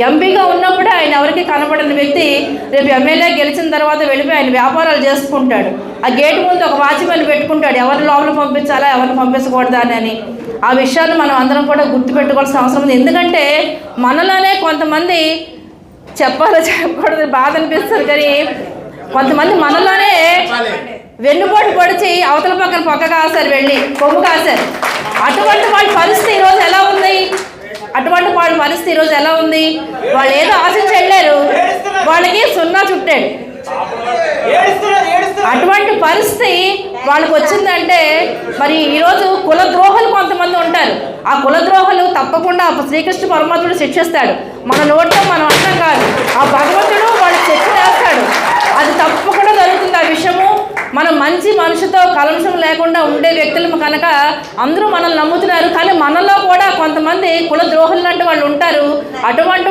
ఎంపీగా ఉన్నప్పుడే ఆయన ఎవరికి కనబడిన వ్యక్తి రేపు ఎమ్మెల్యే గెలిచిన తర్వాత వెళ్ళిపోయి ఆయన వ్యాపారాలు చేసుకుంటాడు. ఆ గేటు ముందు ఒక వాచ్మెన్ పెట్టుకుంటాడు, ఎవరిని లోపల పంపించాలా ఎవరిని పంపించకూడదా అని. ఆ విషయాన్ని మనం అందరం కూడా గుర్తుపెట్టుకోవాల్సిన అవసరం ఉంది. ఎందుకంటే మనలోనే కొంతమంది చెప్పకూడదు బాధ అనిపిస్తుంది, కానీ కొంతమంది మనలోనే వెన్నుపోటు పొడిచి అవతల పక్కన పక్క కాశారు, వెళ్ళి కొమ్ము కాశారు. అటువంటి వాళ్ళ పరిస్థితి ఈరోజు ఎలా ఉంది? వాళ్ళు ఏదో ఆశించి వెళ్ళారు, వాళ్ళకి సున్నా చుట్టాడు. అటువంటి పరిస్థితి వాళ్ళకు వచ్చిందంటే మరి ఈరోజు కులద్రోహులు కొంతమంది ఉంటారు. ఆ కులద్రోహులు తప్పకుండా శ్రీకృష్ణ పరమాత్ముడు శిక్షిస్తాడు. మన నోట్లో మనం అర్థం కాదు, ఆ భగవంతుడు వాళ్ళు శిక్ష వేస్తాడు. అది తప్పకుండా జరుగుతుంది. ఆ విషయము మనం మంచి మనిషితో కలంషం లేకుండా ఉండే వ్యక్తులు కనుక అందరూ మనల్ని నమ్ముతున్నారు. కానీ మనలో కూడా కొంతమంది కులద్రోహులు లాంటి వాళ్ళు ఉంటారు. అటువంటి వాళ్ళు